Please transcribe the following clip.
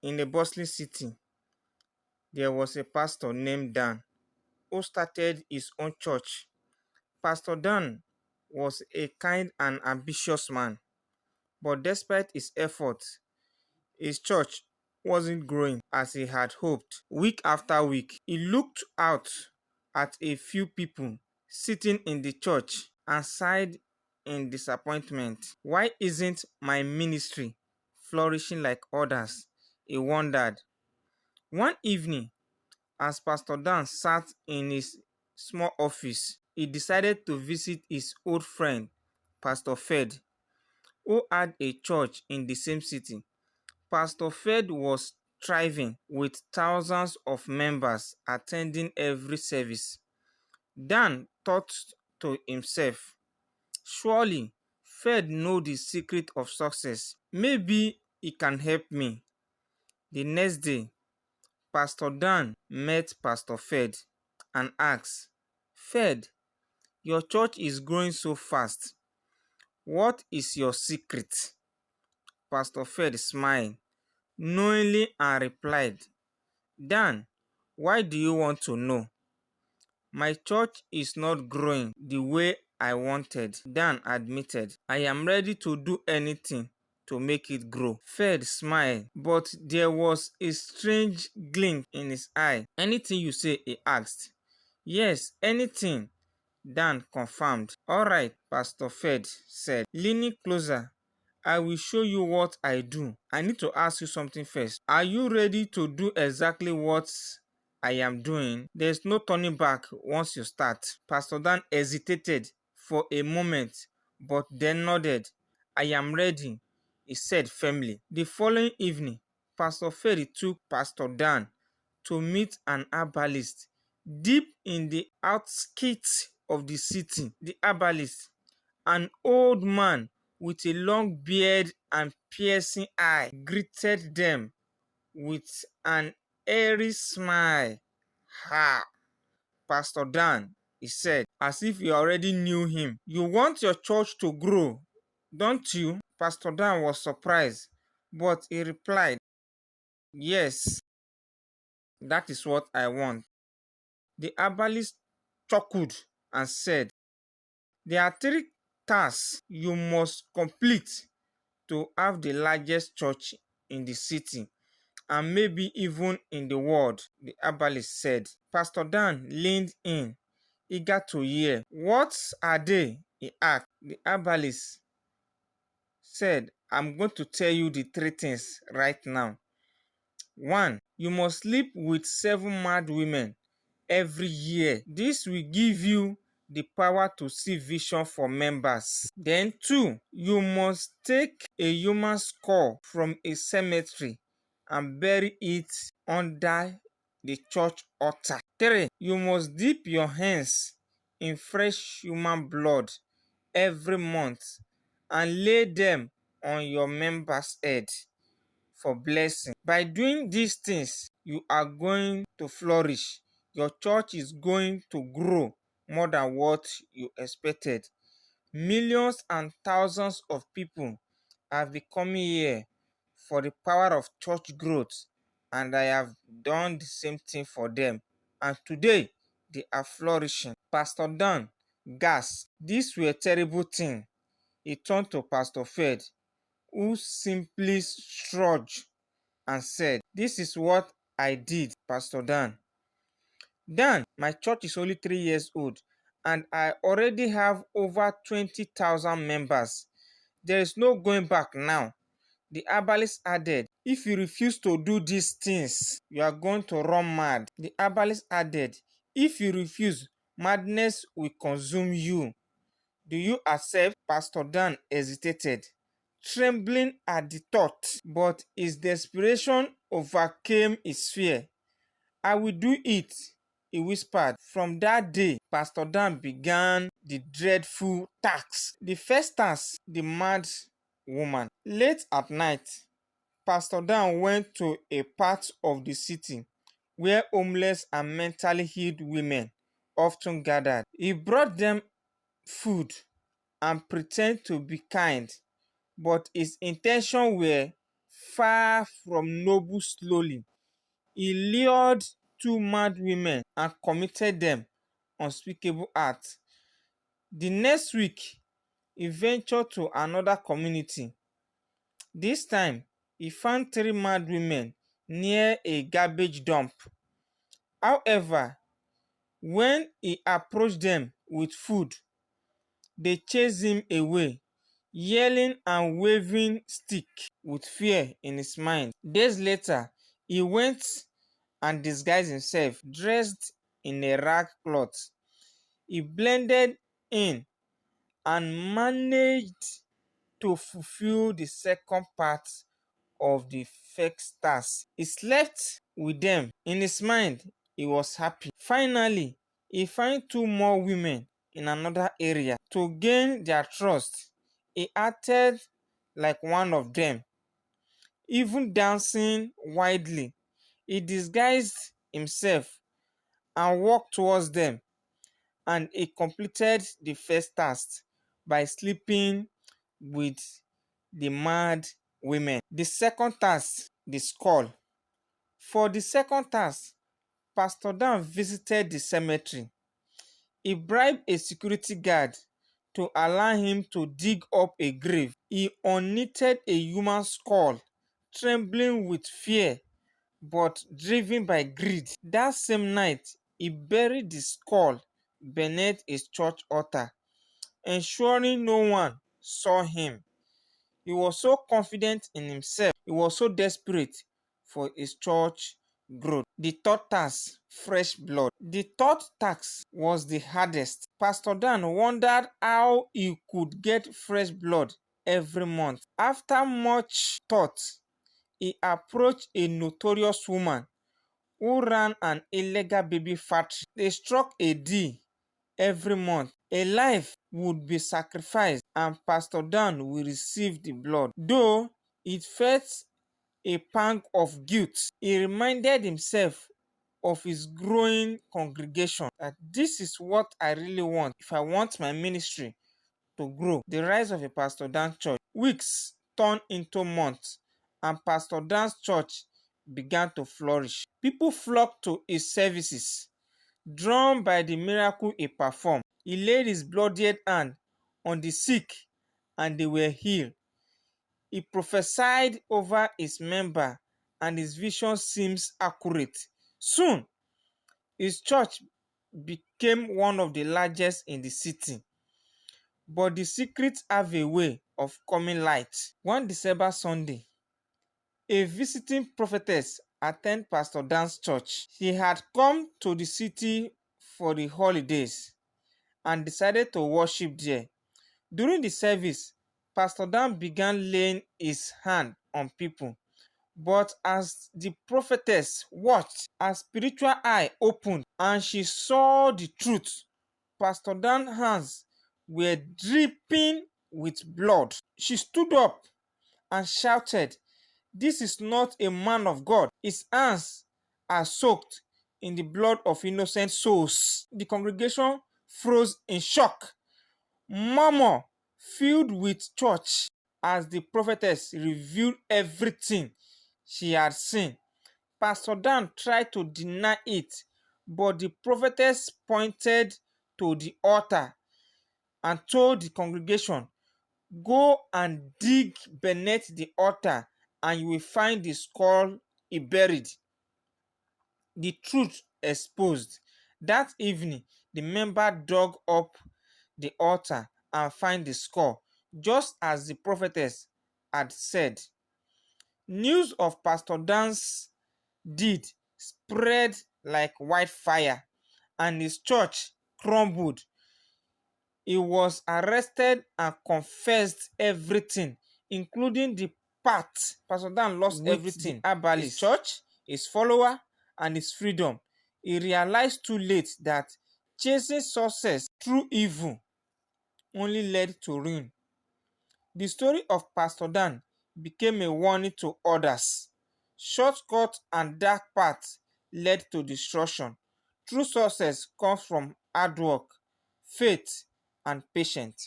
In a bustling city, there was a pastor named Dan who started his own church. Pastor Dan was a kind and ambitious man, but despite his efforts, his church wasn't growing as he had hoped. Week after week, he looked out at a few people sitting in the church and sighed in disappointment. Why isn't my ministry flourishing like others? He wondered. One evening, as Pastor Dan sat in his small office, he decided to visit his old friend, Pastor Fed, who had a church in the same city. Pastor Fed was thriving with thousands of members attending every service. Dan thought to himself, surely Fed knows the secret of success. Maybe he can help me. The next day, Pastor Dan met Pastor Fed and asked, Fed, your church is growing so fast. What is your secret? Pastor Fed smiled knowingly and replied, Dan, why do you want to know? My church is not growing the way I wanted, Dan admitted. I am ready to do anything to make it grow. Fed smiled, but there was a strange glint in his eye. Anything you say, he asked. Yes, anything, Dan confirmed. All right, Pastor Fed said, leaning closer. I will show you what I do. I need to ask you something first. Are you ready to do exactly what I am doing? There's no turning back once you start. Pastor Dan hesitated for a moment, but then nodded. I am ready, he said firmly. The following evening, Pastor Ferry took Pastor Dan to meet an herbalist deep in the outskirts of the city. The herbalist, an old man with a long beard and piercing eye, greeted them with an airy smile. Ha! Pastor Dan, he said, as if he already knew him. You want your church to grow, don't you? Pastor Dan was surprised, but he replied, yes, that is what I want. The herbalist chuckled and said, there are three tasks you must complete to have the largest church in the city and maybe even in the world, the herbalist said. Pastor Dan leaned in, eager to hear. What are they? He asked. The herbalist said, I'm going to tell you the three things right now. 1. You must sleep with 7 mad women every year. This will give you the power to see vision for members. Then 2, you must take a human skull from a cemetery and bury it under the church altar. 3, you must dip your hands in fresh human blood every month and lay them on your member's head for blessing. By doing these things, you are going to flourish. Your church is going to grow more than what you expected. Millions and thousands of people have been coming here for the power of church growth, and I have done the same thing for them. And today, they are flourishing. Pastor Dan gasped. This were a terrible thing. He turned to Pastor Fed, who simply shrugged and said, this is what I did, Pastor Dan. Dan, my church is only 3 years old and I already have over 20,000 members. There is no going back now. The herbalist added, if you refuse to do these things, you are going to run mad. The herbalist added, if you refuse, madness will consume you. Do you accept? Pastor Dan hesitated, trembling at the thought, but his desperation overcame his fear. I will do it, he whispered. From that day, Pastor Dan began the dreadful task. The first task, the mad woman. Late at night, Pastor Dan went to a part of the city where homeless and mentally ill women often gathered. He brought them food and pretended to be kind, but his intentions were far from noble slowly. He lured two mad women and committed them unspeakable acts. The next week, he ventured to another community. This time, he found three mad women near a garbage dump. However, when he approached them with food, they chased him away, yelling and waving sticks with fear in his mind. Days later, he went and disguised himself, dressed in a rag cloth. He blended in and managed to fulfill the second part of the fake stars. He slept with them. In his mind, he was happy. Finally, he found two more women in another area. To gain their trust, he acted like one of them, even dancing wildly. He disguised himself and walked towards them, and he completed the first task by sleeping with the mad women. The second task, the skull. For the second task, Pastor Dan visited the cemetery. He bribed a security guard to allow him to dig up a grave. He unknitted a human skull, trembling with fear but driven by greed. That same night, he buried the skull beneath his church altar, ensuring no one saw him. He was so confident in himself. He was so desperate for his church growth. The third task, fresh blood. The third task was the hardest. Pastor Dan wondered how he could get fresh blood every month. After much thought, he approached a notorious woman who ran an illegal baby factory. They struck a deal. Every month, a life would be sacrificed and Pastor Dan will receive the blood. Though it felt a pang of guilt, he reminded himself of his growing congregation that this is what I really want if I want my ministry to grow. The rise of a Pastor Dan church. Weeks turned into months, and Pastor Dan's church began to flourish. People flocked to his services, drawn by the miracle he performed. He laid his bloodied hand on the sick and they were healed. He prophesied over his member and his vision seems accurate. Soon, his church became one of the largest in the city. But the secrets have a way of coming light. One December Sunday, a visiting prophetess attended Pastor Dan's church. She had come to the city for the holidays and decided to worship there. During the service, Pastor Dan began laying his hand on people. But as the prophetess watched, her spiritual eye opened and she saw the truth. Pastor Dan's hands were dripping with blood. She stood up and shouted, "This is not a man of God. His hands are soaked in the blood of innocent souls." The congregation froze in shock. Murmur filled with church as the prophetess revealed everything she had seen. Pastor Dan tried to deny it, but the prophetess pointed to the altar and told the congregation, "Go and dig beneath the altar and you will find the skull he buried." The truth exposed. That evening, the member dug up the altar and find the skull, just as the prophetess had said. News of Pastor Dan's deed spread like wildfire, and his church crumbled. He was arrested and confessed everything, including the part Pastor Dan lost with everything. His church, his follower, and his freedom. He realized too late that chasing success through evil only led to ruin. The story of Pastor Dan became a warning to others. Shortcuts and dark paths led to destruction. True success comes from hard work, faith, and patience.